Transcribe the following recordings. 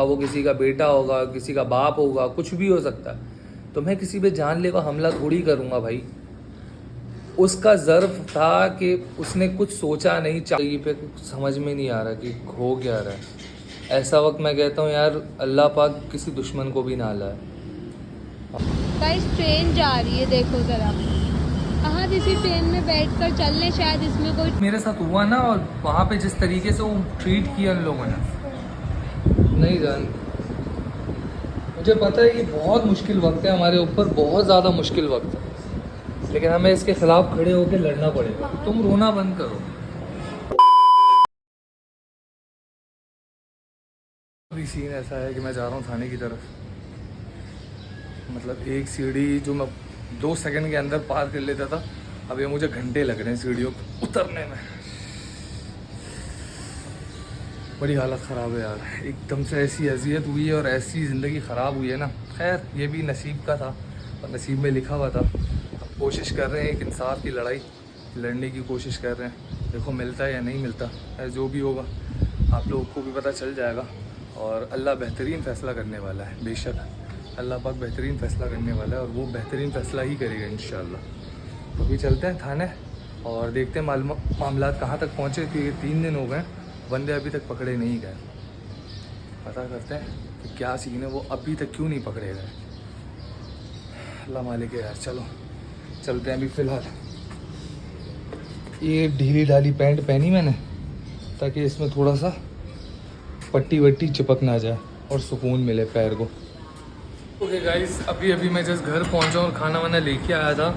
वो किसी का बेटा होगा, किसी का बाप होगा, कुछ भी हो सकता है। तो मैं किसी पे जानलेवा हमला थोड़ी करूँगा भाई। उसका ज़र्फ था कि उसने कुछ सोचा नहीं, चाहिए पे कुछ समझ में नहीं आ रहा कि हो क्या रहा है। ऐसा वक्त मैं कहता हूँ यार अल्लाह पाक किसी दुश्मन को भी ना लाए। गाइस ट्रेन जा रही है, देखो जरा। कहाँ किसी ट्रेन में बैठकर चल ले, शायद इसमें कोई मेरे साथ हुआ ना, और वहाँ पे जिस तरीके से वो ट्रीट किया उन लोगों ने, नहीं जान। मुझे पता है ये बहुत मुश्किल वक्त है हमारे ऊपर, बहुत ज़्यादा मुश्किल वक्त है, लेकिन हमें इसके खिलाफ खड़े होकर लड़ना पड़ेगा। तुम रोना बंद करो। अभी सीन ऐसा है कि मैं जा रहा हूँ थाने की तरफ। मतलब एक सीढ़ी जो मैं 2 सेकंड के अंदर पार कर लेता था, अब ये मुझे घंटे लग रहे हैं सीढ़ियों को उतरने में। बड़ी हालत ख़राब है यार, एकदम से ऐसी अजियत हुई है और ऐसी ज़िंदगी ख़राब हुई है ना। खैर ये भी नसीब का था और नसीब में लिखा हुआ था। अब कोशिश कर रहे हैं एक इंसाफ की लड़ाई लड़ने की कोशिश कर रहे हैं। देखो मिलता है या नहीं मिलता है, जो भी होगा आप लोगों को भी पता चल जाएगा। और अल्लाह बेहतरीन फ़ैसला करने वाला है, बेशक अल्लाह पाक बेहतरीन फ़ैसला करने वाला है और वो बेहतरीन फ़ैसला ही करेगा इंशाअल्लाह। तो अभी चलते हैं थाने और देखते हैं मामला कहाँ तक पहुँचे। क्योंकि 3 दिन हो गए, बंदे अभी तक पकड़े नहीं गए। पता करते हैं कि क्या सीन है, वो अभी तक क्यों नहीं पकड़े गए। अल्लाह मालिक है यार। चलो चलते हैं। अभी फ़िलहाल ये ढीली ढाली पैंट पहनी मैंने ताकि इसमें थोड़ा सा पट्टी वट्टी चिपक ना जाए और सुकून मिले पैर को। ओके गाइस, अभी मैं जस्ट घर पहुंचा और खाना वाना लेके आया था।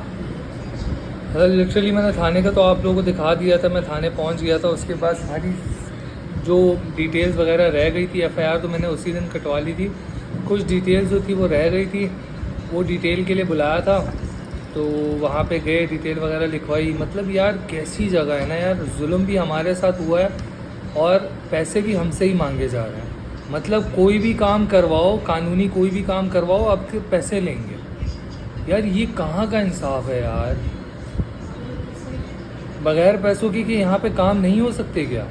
लिटरली मैंने थाने का तो आप लोगों को दिखा दिया था। मैं थाने पहुंच गया था, उसके बाद सारी जो डिटेल्स वगैरह रह गई थी, एफआईआर तो मैंने उसी दिन कटवा ली थी। कुछ डिटेल्स जो थी वो रह गई थी, वो डिटेल के लिए बुलाया था तो वहाँ पे गए, डिटेल वगैरह लिखवाई। मतलब यार कैसी जगह है ना यार, जुल्म भी हमारे साथ हुआ है और पैसे भी हमसे ही मांगे जा रहे हैं। मतलब कोई भी काम करवाओ, कानूनी कोई भी काम करवाओ, आपके पैसे लेंगे। यार ये कहाँ का इंसाफ है यार। बगैर पैसों की कि यहाँ पे काम नहीं हो सकते क्या?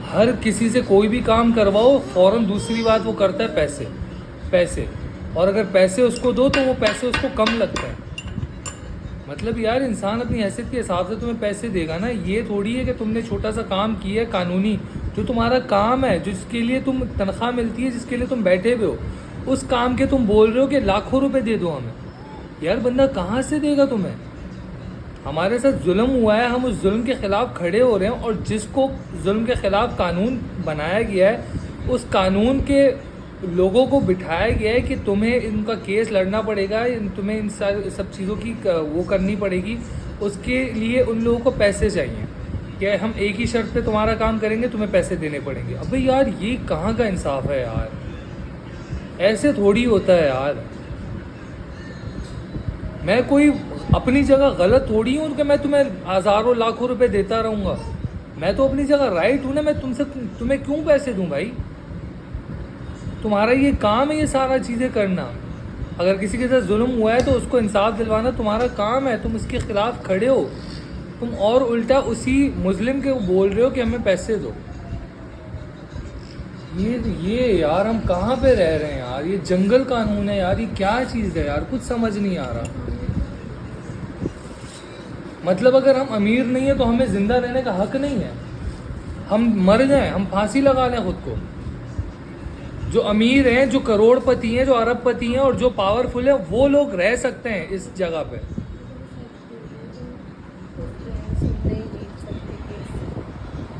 हर किसी से कोई भी काम करवाओ, फ़ौरन दूसरी बात वो करता है पैसे पैसे। और अगर पैसे उसको दो तो वो पैसे उसको कम लगते हैं। मतलब यार इंसान अपनी हैसियत के हिसाब से तुम्हें पैसे देगा ना। ये थोड़ी है कि तुमने छोटा सा काम किया है कानूनी, जो तुम्हारा काम है, जिसके लिए तुम तनख्वाह मिलती है, जिसके लिए तुम बैठे हुए हो, उस काम के तुम बोल रहे हो कि लाखों रुपए दे दो हमें। यार बंदा कहाँ से देगा तुम्हें? हमारे साथ जुल्म हुआ है, हम उस जुल्म के ख़िलाफ़ खड़े हो रहे हैं। और जिसको जुल्म के ख़िलाफ़ कानून बनाया गया है, उस कानून के लोगों को बिठाया गया है कि तुम्हें इनका केस लड़ना पड़ेगा, तुम्हें इन सब चीज़ों की वो करनी पड़ेगी। उसके लिए उन लोगों को पैसे चाहिए कि हम एक ही शर्त पे तुम्हारा काम करेंगे, तुम्हें पैसे देने पड़ेंगे। अबे यार ये कहाँ का इंसाफ है यार, ऐसे थोड़ी होता है यार। मैं कोई अपनी जगह गलत थोड़ी हूँ कि मैं तुम्हें हज़ारों लाखों रुपए देता रहूँगा। मैं तो अपनी जगह राइट हूँ ना। मैं तुम्हें क्यों पैसे दूँ भाई? तुम्हारा ये काम है ये सारा चीज़ें करना। अगर किसी के साथ जुल्म हुआ है तो उसको इंसाफ दिलवाना तुम्हारा काम है। तुम उसके ख़िलाफ़ खड़े हो, तुम और उल्टा उसी मुस्लिम के बोल रहे हो कि हमें पैसे दो। ये यार हम कहाँ पे रह रहे हैं यार? ये जंगल कानून है यार, ये क्या चीज़ है यार? कुछ समझ नहीं आ रहा। मतलब अगर हम अमीर नहीं है तो हमें ज़िंदा रहने का हक नहीं है? हम मर जाएं, हम फांसी लगा लें खुद को? जो अमीर हैं, जो करोड़पति हैं, जो अरबपति हैं और जो पावरफुल हैं, वो लोग रह सकते हैं इस जगह पे।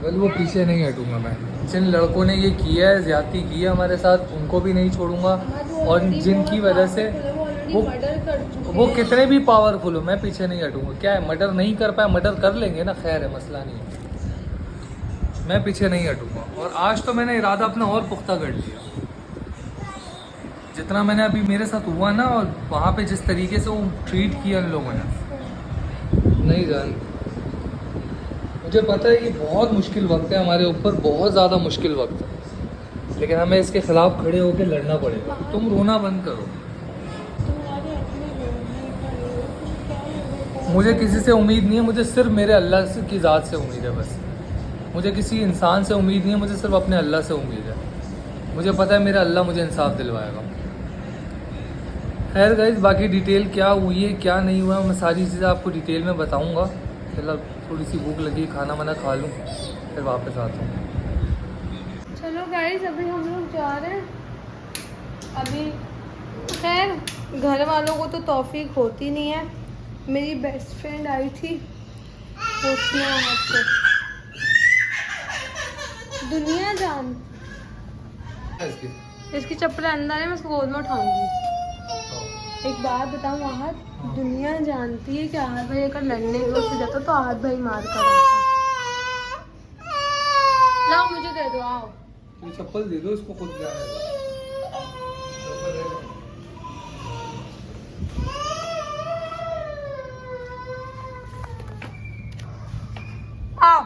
वेल वो पीछे नहीं हटूंगा मैं। जिन लड़कों ने ये किया है, ज़्यादती की है हमारे साथ, उनको भी नहीं छोड़ूंगा। और जिनकी वजह से वो कितने भी पावरफुल हो, मैं पीछे नहीं हटूंगा। क्या है, मर्डर नहीं कर पाए, मर्डर कर लेंगे ना, खैर है, मसला नहीं है। मैं पीछे नहीं हटूंगा। और आज तो मैंने इरादा अपना और पुख्ता कर लिया। जितना मैंने अभी मेरे साथ हुआ ना, और वहाँ पे जिस तरीके से वो ट्रीट किया उन लोगों ने, नहीं जान। मुझे पता है ये बहुत मुश्किल वक्त है हमारे ऊपर, बहुत ज़्यादा मुश्किल वक्त है, लेकिन हमें इसके खिलाफ खड़े होकर लड़ना पड़ेगा। तुम रोना बंद करो। मुझे किसी से उम्मीद नहीं है, मुझे सिर्फ मेरे अल्लाह की ज़ात से उम्मीद है बस। मुझे किसी इंसान से उम्मीद नहीं है, मुझे सिर्फ अपने अल्लाह से उम्मीद है। मुझे पता है मेरा अल्लाह मुझे इंसाफ दिलवाएगा। खैर गाइस, बाकी डिटेल क्या हुई है क्या नहीं हुआ मैं सारी चीज़ें आपको डिटेल में बताऊंगा। फिलहाल थोड़ी सी भूख लगी, खाना वाना खा लूँ फिर वापस आता हूँ। चलो गाइस, अभी हम लोग जा रहे हैं। अभी खैर घर वालों को तो तौफीक होती नहीं है। मेरी बेस्ट फ्रेंड आई थी, उसने हमको दुनिया जान इसकी चप्पल अंदर है, मैं उसको गोद में उठाऊंगी। एक बात बताऊँ, आहत दुनिया जानती है कि आहत भाई अगर लड़ने की से जाता तो आहत भाई मार कर आता। लाओ मुझे दे दो, आओ चप्पल दे दो इसको, खुद जाने दो। आओ।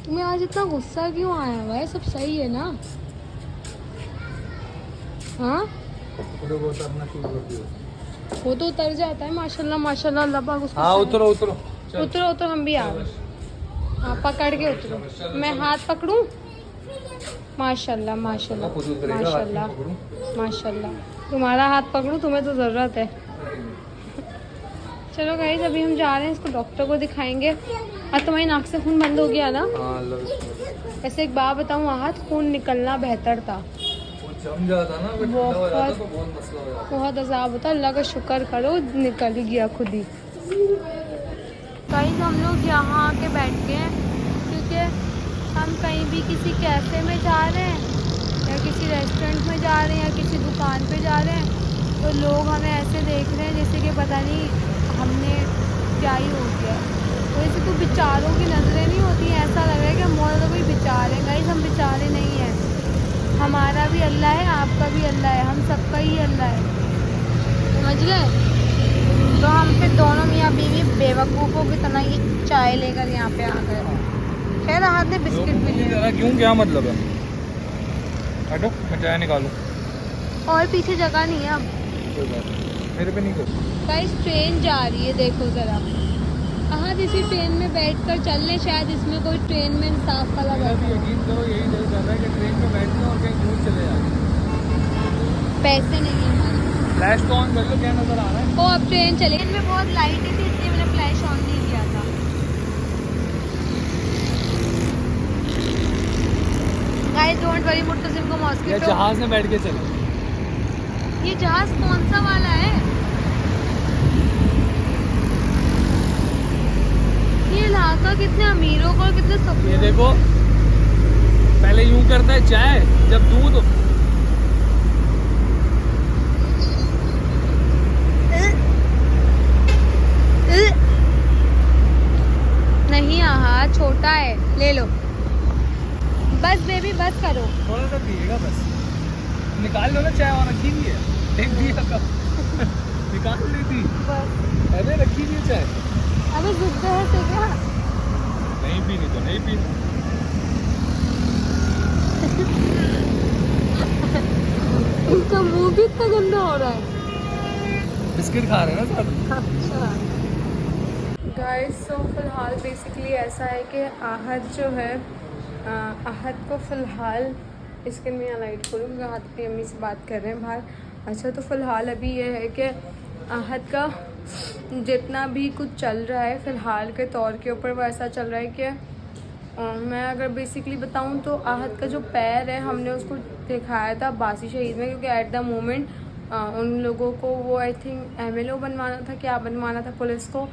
तुम्हें आज इतना गुस्सा क्यों आया हुआ है? सब सही है ना? हाँ, वो तो उतर जाता है माशाल्लाह माशाल्लाह, अल्लाह पाक उसको। हाँ उतरो उतरो उतरो उतरो, हम भी आ गए। हाँ पकड़ के उतरो, मैं हाथ पकड़ूं? माशाल्लाह माशाल्लाह माशाल्लाह माशाल्लाह, तुम्हारा हाथ पकड़ूं? तुम्हें तो ज़रूरत है। चलो गाइस, अभी हम जा रहे हैं, इसको डॉक्टर को दिखाएंगे। और तुम्हारी नाक से खून बंद हो गया ना? ऐसे एक बात बताऊँ, आहत खून निकलना बेहतर था। जम जाता ना, बहुत अजाब होता। अल्लाह का शुक्र करो निकल ही गया खुद ही। गाइस, हम लोग यहाँ आके बैठ गए हैं क्योंकि हम कहीं भी किसी कैफ़े में जा रहे हैं या किसी रेस्टोरेंट में जा रहे हैं या किसी दुकान पे जा रहे हैं तो लोग हमें ऐसे देख रहे हैं जैसे कि पता नहीं हमने क्या ही हो गया। तो ऐसे कोई बेचारों की नज़रें नहीं होती हैं, ऐसा लग रहा है कि हम बहुत ज़्यादा कोई बेचारे हैं। गाइस, हम बेचारे नहीं हैं, हमारा भी अल्लाह है, आपका भी अल्लाह है, हम सबका ही अल्लाह है, समझ गए? तो हम फिर दोनों मियाँ बीवी बेवकूफ़ों की तरह ही चाय लेकर यहाँ पे आ गए। खैर हाथ ने बिस्किट भी लिया। क्यों, क्या मतलब है? हटो, मैं चाय निकालूं। और पीछे जगह नहीं है अब। कोई बात नहीं, मेरे पे नहीं कर। गाइस, ट्रेन जा रही है, देखो ज़रा। हाँ, इसी ट्रेन में बैठकर चल लें, शायद इसमें कोई ट्रेन में इंसाफ वाला बैठा। यकीन करो, यही दिल कर रहा है कि ट्रेन में बैठना और कहीं दूर चले जाए। पैसे नहीं है हमारे। फ्लैश तो ऑन कर लो, क्या नजर आ रहा है? ओ अब ट्रेन चली। ट्रेन में बहुत लाइट थी इसलिए मैंने फ्लैश ऑन नहीं किया था। गाइस डोंट वरी, मुर्तसिम को या मॉस्किटो। जहाज में बैठ के चले। ये जहाज कौन सा वाला है? ये इलाका कितने अमीरों का और कितने सफर। ये देखो, पहले यूं करता है चाय, जब दूध नहीं, आहा छोटा है, ले लो बस बेबी, बस करो। थोड़ा सा पिएगा बस, निकाल लो ना चाय, और रखी हुई है एक दिया कप निकाल लेती, अरे रखी हुई है चाय। अबे जिद्द है तो क्या? नहीं पीनी तो नहीं पीनी। इसका मुंह भी इतना गंदा हो रहा है। बिस्किट खा रहे हैं ना सब। अच्छा गाइस, तो फिलहाल बेसिकली ऐसा है कि आहत जो है, आहत को फ़िलहाल इसके में यहाँ लाइट खोलूँ क्योंकि आहत अपनी अम्मी से बात कर रहे हैं बाहर। अच्छा, तो फ़िलहाल अभी ये है कि आहत का जितना भी कुछ चल रहा है फ़िलहाल के तौर के ऊपर वो ऐसा चल रहा है कि मैं अगर बेसिकली बताऊं तो आहत का जो पैर है हमने उसको दिखाया था बासी शहीद में, क्योंकि एट द मोमेंट उन लोगों को वो आई थिंक MLO बनवाना था, क्या बनवाना था पुलिस को,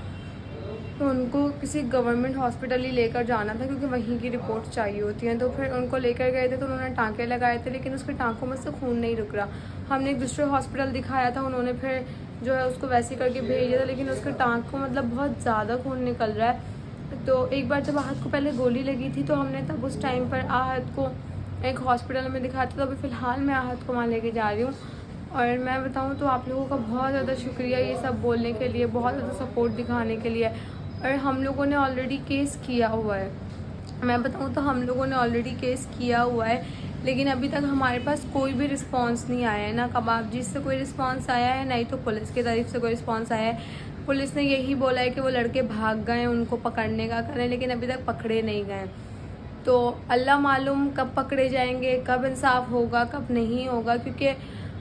तो उनको किसी गवर्नमेंट हॉस्पिटल ही लेकर जाना था क्योंकि वहीं की रिपोर्ट चाहिए होती हैं। तो फिर उनको लेकर गए थे तो उन्होंने टाँके लगाए थे, लेकिन उसके टाँकों में से खून नहीं रुक रहा। हमने एक दूसरे हॉस्पिटल दिखाया था, उन्होंने फिर जो है उसको वैसे करके भेज दिया था, लेकिन उसके टाँक को मतलब बहुत ज़्यादा खून निकल रहा है। तो एक बार जब आहत को पहले गोली लगी थी तो हमने तब उस टाइम पर आहत को एक हॉस्पिटल में दिखाया था। तो अभी फ़िलहाल मैं आहत को वहाँ लेके जा रही हूँ। और मैं बताऊँ तो आप लोगों का बहुत ज़्यादा शुक्रिया ये सब बोलने के लिए, बहुत ज़्यादा सपोर्ट दिखाने के लिए। और हम लोगों ने ऑलरेडी केस किया हुआ है, मैं बताऊँ तो हम लोगों ने ऑलरेडी केस किया हुआ है, लेकिन अभी तक हमारे पास कोई भी रिस्पांस नहीं आया है। ना कबाबजी से कोई रिस्पांस आया है, ना ही तो पुलिस की तरफ से कोई रिस्पांस आया है। पुलिस ने यही बोला है कि वो लड़के भाग गए, उनको पकड़ने का करें, लेकिन अभी तक पकड़े नहीं गए। तो अल्लाह मालूम कब पकड़े जाएंगे, कब इंसाफ होगा, कब नहीं होगा, क्योंकि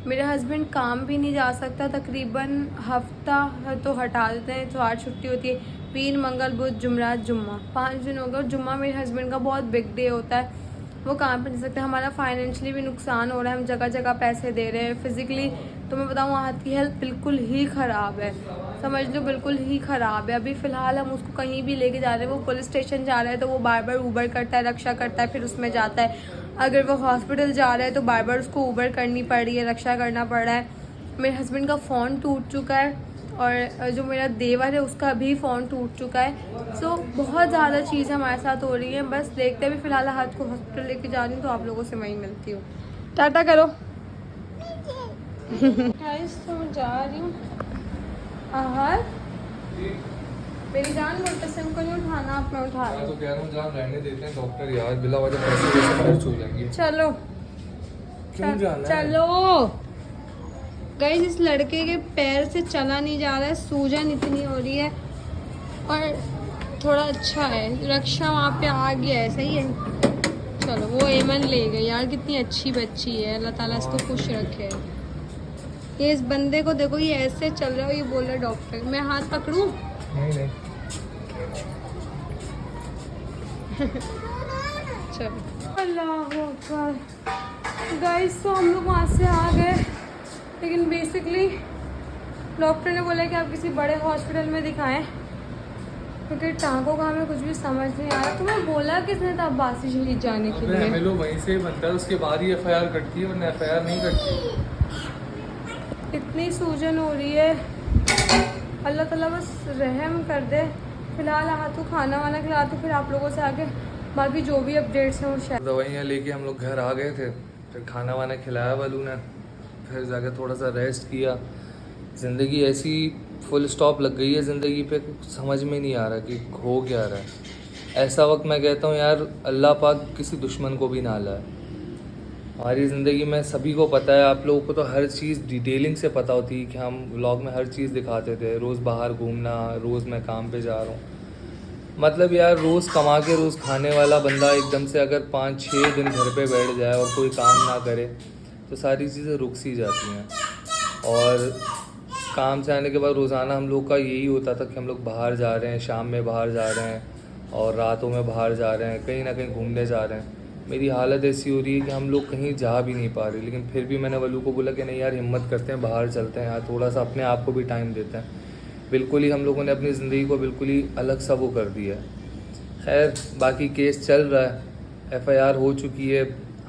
मेरे हस्बैंड काम भी नहीं जा सकता। तकरीबन हफ्ता तो हटा देते हैं, इतवार छुट्टी होती है, पीर मंगल बुध जुमरात जुम्मा, 5 दिन हो गए। जुम्मा मेरे हस्बैंड का बहुत बिग डे होता है, वो काम पे नहीं सकते। हमारा फाइनेंशियली भी नुकसान हो रहा है, हम जगह जगह पैसे दे रहे हैं। फिज़िकली तो मैं बताऊँ हाथ की हेल्थ बिल्कुल ही ख़राब है, समझ लो बिल्कुल ही ख़राब है। अभी फ़िलहाल हम उसको कहीं भी लेके जा रहे हैं, वो पुलिस स्टेशन जा रहा है तो वो बार बार ऊबर करता है, रक्षा करता है, फिर उसमें जाता है। अगर वो हॉस्पिटल जा रहा है तो बार बार उसको ऊबर करनी पड़ रही है, रक्षा करना पड़ रहा है। मेरे हस्बैंड का फ़ोन टूट चुका है और जो मेरा देवर है उसका भी फ़ोन टूट चुका है। सो बहुत ज़्यादा चीज़ हमारे साथ हो रही हैं। बस देखते भी फ़िलहाल हाथ को हॉस्पिटल लेके जा रही हूँ, तो आप लोगों से वहीं मिलती हूँ। टाटा करो। गाइस तो मैं जा रही हूँ। आहर मेरी जान बोलते से हमको नहीं उठाना, आप मैं उठा रही मैं हूँ। तो कह रहा हूँ जहाँ रहने देते हैं डॉक्टर यार, बिला वजह पैसे वैसे खर्च हो जाएंगे। चलो क्यों जाना है? चलो गाइस, इस लड़के के पैर से चला नहीं जा रहा है, सूजन इतनी हो रही है और थोड़ा अच्छा है, रक्षा वहाँ पे आ गया है, सही है। चलो वो एमन ले गई यार, कितनी अच्छी बच्ची है, अल्लाह ताला इसको खुश रखे। ये इस बंदे को देखो, ये ऐसे चल रहा है, ये बोल रहा है डॉक्टर मैं हाथ पकड़ूं। नहीं चलो अल्लाह अकबर। गाइस तो हम लोग वहाँ से आ गए, लेकिन बेसिकली डॉक्टर ने बोला कि आप किसी बड़े हॉस्पिटल में दिखाएं, क्योंकि टांगों का हमें कुछ भी समझ नहीं आ रहा। तुम्हें बोला किसने था अब्बासी शहीद जाने के लिए? हमें लोग वहीं से ही बनता है, उसके बाद ही एफआईआर कटती है, वरना एफआईआर नहीं कटती। इतनी सूजन हो रही है, अल्लाह ताला बस रहम कर दे। फिलहाल हाथों खाना वाना खिलाती, फिर आप लोगों से आगे बाकी जो भी अपडेट्स हैं वो शायद। दवाइयाँ लेके हम लोग घर आ गए थे, फिर खाना वाना खिलाया वालू ने, फिर जाके थोड़ा सा रेस्ट किया। ज़िंदगी ऐसी फुल स्टॉप लग गई है ज़िंदगी पे, कुछ समझ में नहीं आ रहा कि हो क्या रहा है। ऐसा वक्त मैं कहता हूँ यार, अल्लाह पाक किसी दुश्मन को भी ना लाए। हमारी ज़िंदगी में सभी को पता है, आप लोगों को तो हर चीज़ डिटेलिंग से पता होती है कि हम व्लॉग में हर चीज़ दिखाते थे। रोज़ बाहर घूमना, रोज़ मैं काम पे जा रहा हूँ, मतलब यार रोज़ कमा के रोज़ खाने वाला बंदा एकदम से अगर 5-6 दिन घर पे बैठ जाए और कोई काम ना करे तो सारी चीज़ें रुक सी जाती हैं। और काम से आने के बाद रोज़ाना हम लोग का यही होता था कि हम लोग बाहर जा रहे हैं, शाम में बाहर जा रहे हैं और रातों में बाहर जा रहे हैं, कहीं ना कहीं घूमने जा रहे हैं। मेरी हालत ऐसी हो रही है कि हम लोग कहीं जा भी नहीं पा रहे, लेकिन फिर भी मैंने वलू को बोला कि नहीं यार हिम्मत करते हैं, बाहर चलते हैं यार, थोड़ा सा अपने आप को भी टाइम देते हैं। बिल्कुल ही हम लोगों ने अपनी ज़िंदगी को बिल्कुल ही अलग सा वो कर दिया है। खैर बाकी केस चल रहा है, एफआईआर हो चुकी है।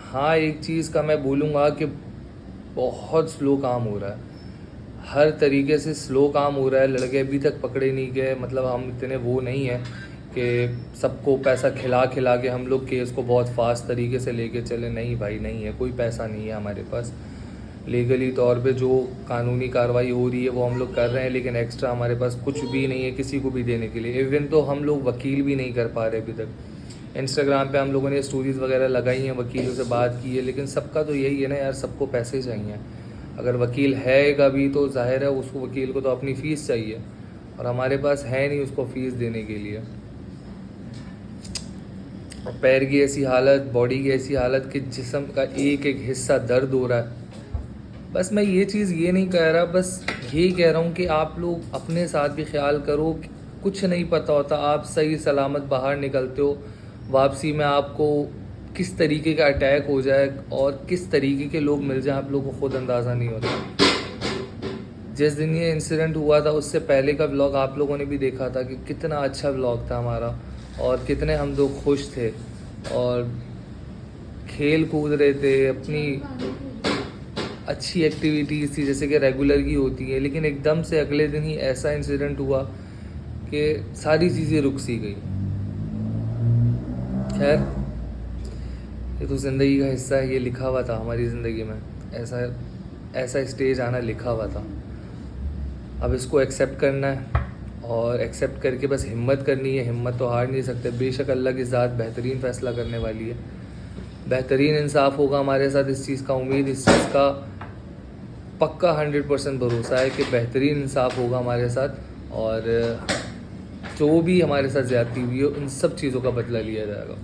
हाँ एक चीज़ का मैं बोलूँगा कि बहुत स्लो काम हो रहा है, हर तरीके से स्लो काम हो रहा है। लड़के अभी तक पकड़े नहीं गए, मतलब हम इतने वो नहीं हैं कि सबको पैसा खिला खिला के हम लोग केस को बहुत फास्ट तरीके से लेके चले। नहीं भाई नहीं है, कोई पैसा नहीं है हमारे पास। लीगली तौर पे जो कानूनी कार्रवाई हो रही है वो हम लोग कर रहे हैं, लेकिन एक्स्ट्रा हमारे पास कुछ भी नहीं है किसी को भी देने के लिए। इवन तो हम लोग वकील भी नहीं कर पा रहे अभी तक। इंस्टाग्राम पे हम लोगों ने स्टोरीज़ वगैरह लगाई हैं, वकीलों से बात की है, लेकिन सबका तो यही है ना यार, सबको पैसे चाहिए। अगर वकील है कभी तो जाहिर है उसको, वकील को तो अपनी फ़ीस चाहिए, और हमारे पास है नहीं उसको फ़ीस देने के लिए। और पैर की ऐसी हालत, बॉडी की ऐसी हालत कि जिस्म का एक एक हिस्सा दर्द हो रहा है। बस मैं ये चीज़ ये नहीं कह रहा, बस यही कह रहा हूँ कि आप लोग अपने साथ भी ख्याल करो। कुछ नहीं पता होता, आप सही सलामत बाहर निकलते हो, वापसी में आपको किस तरीके का अटैक हो जाए और किस तरीके के लोग मिल जाए आप लोगों को खुद अंदाज़ा नहीं होता। जिस दिन ये इंसिडेंट हुआ था उससे पहले का व्लॉग आप लोगों ने भी देखा था कि कितना अच्छा व्लॉग था हमारा, और कितने हम लोग खुश थे और खेल कूद रहे थे, अपनी अच्छी एक्टिविटीज़ थी जैसे कि रेगुलर की होती है। लेकिन एकदम से अगले दिन ही ऐसा इंसिडेंट हुआ कि सारी चीज़ें रुक सी गई। खैर ये तो ज़िंदगी का हिस्सा है, ये लिखा हुआ था हमारी ज़िंदगी में, ऐसा स्टेज आना लिखा हुआ था। अब इसको एक्सेप्ट करना है और एक्सेप्ट करके बस हिम्मत करनी है। हिम्मत तो हार नहीं सकते, बेशक अल्लाह की ज़ात बेहतरीन फ़ैसला करने वाली है, बेहतरीन इंसाफ होगा हमारे साथ। इस चीज़ का उम्मीद, इस चीज़ का पक्का 100% भरोसा है कि बेहतरीन इंसाफ होगा हमारे साथ, और जो भी हमारे साथ ज़्यादती हुई है उन सब चीज़ों का बदला लिया जाएगा।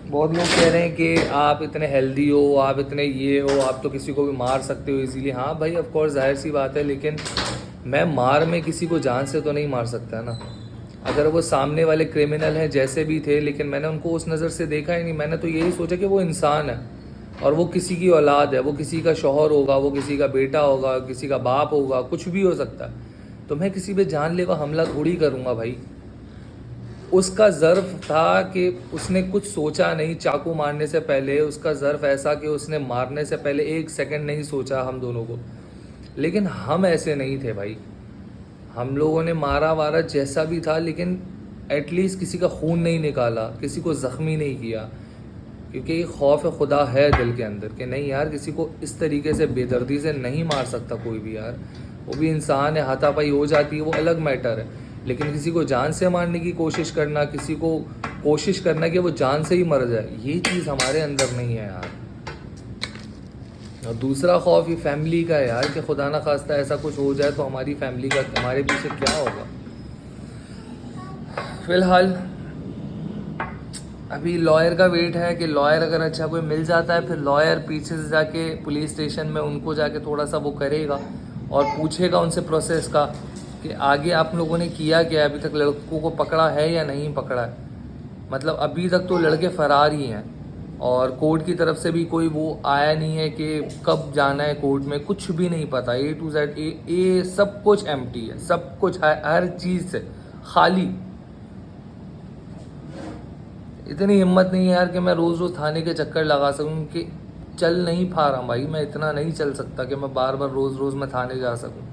बहुत लोग कह रहे हैं कि आप इतने हेल्दी हो, आप इतने ये हो, आप तो किसी को भी मार सकते हो इजीली। हाँ भाई, ऑफ कोर्स जाहिर सी बात है, लेकिन मैं मार में किसी को जान से तो नहीं मार सकता ना। अगर वो सामने वाले क्रिमिनल हैं जैसे भी थे, लेकिन मैंने उनको उस नज़र से देखा ही नहीं। मैंने तो यही सोचा कि वो इंसान है और वो किसी की औलाद है, वो किसी का शौहर होगा, वो किसी का बेटा होगा, किसी का बाप होगा, कुछ भी हो सकता है। तो मैं किसी पे जानलेवा हमला थोड़ी करूँगा भाई। उसका ज़र्फ था कि उसने कुछ सोचा नहीं चाकू मारने से पहले। उसका ज़र्फ ऐसा कि उसने मारने से पहले 1 सेकंड नहीं सोचा हम दोनों को। लेकिन हम ऐसे नहीं थे भाई। हम लोगों ने मारा वारा जैसा भी था, लेकिन एटलीस्ट किसी का खून नहीं निकाला, किसी को ज़ख्मी नहीं किया, क्योंकि खौफ खुदा है दिल के अंदर कि नहीं यार, किसी को इस तरीके से बेदर्दी से नहीं मार सकता कोई भी यार। वो भी इंसान है, हाथापाई हो जाती है, वो अलग मैटर है। लेकिन किसी को जान से मारने की कोशिश करना, किसी को कोशिश करना कि वो जान से ही मर जाए, ये चीज़ हमारे अंदर नहीं है यार। और दूसरा खौफ ये फैमिली का है यार कि खुदा ना खास्ता ऐसा कुछ हो जाए तो हमारी फैमिली का हमारे पीछे क्या होगा। फ़िलहाल अभी लॉयर का वेट है कि लॉयर अगर अच्छा कोई मिल जाता है, फिर लॉयर पीछे से जाके पुलिस स्टेशन में उनको जाके थोड़ा सा वो करेगा और पूछेगा उनसे प्रोसेस का कि आगे आप लोगों ने किया क्या, अभी तक लड़कों को पकड़ा है या नहीं पकड़ा है। मतलब अभी तक तो लड़के फ़रार ही हैं और कोर्ट की तरफ से भी कोई वो आया नहीं है कि कब जाना है कोर्ट में, कुछ भी नहीं पता। A to Z ए सब कुछ एम्प्टी है, सब कुछ हर चीज़ से खाली। इतनी हिम्मत नहीं है यार कि मैं रोज़ रोज़ थाने के चक्कर लगा सकूं, कि चल नहीं पा रहा भाई, मैं इतना नहीं चल सकता कि मैं बार बार रोज़ रोज़ मैं थाने जा सकूं।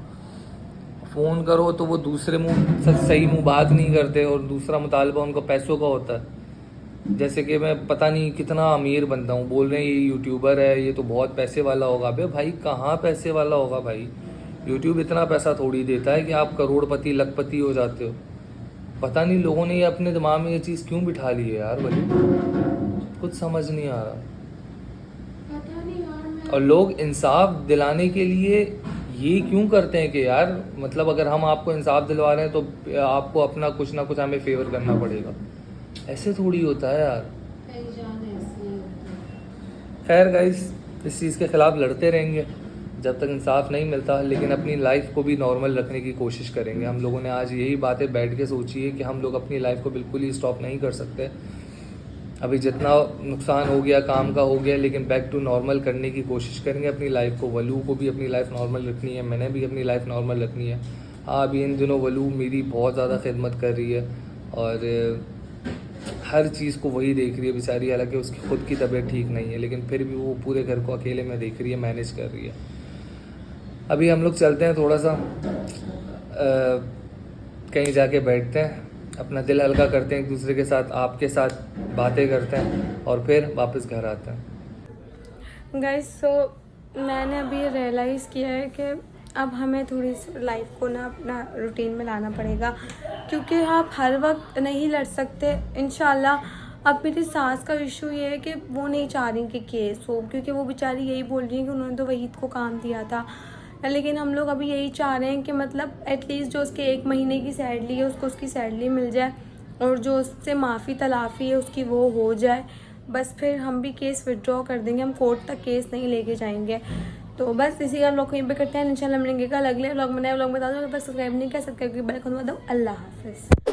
फ़ोन करो तो वो दूसरे मुंह सही मुंह बात नहीं करते और दूसरा मुतालबा उनका पैसों का होता है। जैसे कि मैं पता नहीं कितना अमीर बंदा हूँ, बोल रहे हैं ये यूट्यूबर है, ये तो बहुत पैसे वाला होगा। अबे भाई कहाँ पैसे वाला होगा भाई, यूट्यूब इतना पैसा थोड़ी देता है कि आप करोड़पति लखपति हो जाते हो। पता नहीं लोगों ने ये अपने दिमाग में ये चीज़ क्यों बिठा ली है यार वली, कुछ समझ नहीं आ रहा। और लोग इंसाफ दिलाने के लिए ये क्यों करते हैं कि यार मतलब अगर हम आपको इंसाफ दिलवा रहे हैं तो आपको अपना कुछ ना कुछ हमें फेवर करना पड़ेगा। ऐसे थोड़ी होता है यार। खैर गाइस, इस चीज़ के ख़िलाफ़ लड़ते रहेंगे जब तक इंसाफ नहीं मिलता, लेकिन अपनी लाइफ को भी नॉर्मल रखने की कोशिश करेंगे। हम लोगों ने आज यही बातें बैठ के सोची है कि हम लोग अपनी लाइफ को बिल्कुल ही स्टॉप नहीं कर सकते। अभी जितना नुकसान हो गया काम का हो गया, लेकिन बैक टू नॉर्मल करने की कोशिश करेंगे अपनी लाइफ को। वलू को भी अपनी लाइफ नॉर्मल रखनी है, मैंने भी अपनी लाइफ नॉर्मल रखनी है। हाँ, अभी इन दिनों वलू मेरी बहुत ज़्यादा खिदमत कर रही है और हर चीज़ को वही देख रही है बेचारी। हालांकि उसकी खुद की तबीयत ठीक नहीं है, लेकिन फिर भी वो पूरे घर को अकेले में देख रही है, मैनेज कर रही है। अभी हम लोग चलते हैं, थोड़ा सा कहीं जाके बैठते हैं, अपना दिल हल्का करते हैं एक दूसरे के साथ, आपके साथ बातें करते हैं और फिर वापस घर आते हैं। गाइस, सो मैंने अभी रियलाइज़ किया है कि अब हमें थोड़ी सी लाइफ को ना अपना रूटीन में लाना पड़ेगा, क्योंकि आप हर वक्त नहीं लड़ सकते। इंशाल्लाह अब मेरी सास का इशू ये है कि वो नहीं चाह रही कि केस हो, क्योंकि वो बेचारी यही बोल रही है कि उन्होंने तो वहीद को काम दिया था। लेकिन हम लोग अभी यही चाह रहे हैं कि मतलब एटलीस्ट जो उसके 1 महीने की सैलरी है उसको उसकी सैलरी मिल जाए और जो उससे माफ़ी तलाफ़ी है उसकी वो हो जाए। बस फिर हम भी केस विड्रॉ कर देंगे, हम कोर्ट तक केस नहीं लेके जाएंगे। तो बस इसी का हम लोग कहीं पे करते हैं। इंशाल्लाह मिलेंगे कल अगले व्लॉग में, नए व्लॉग में। बता दो बस सब्सक्राइब नहीं कर सकते क्योंकि बेल को दबा दो। अल्लाह हाफिज़।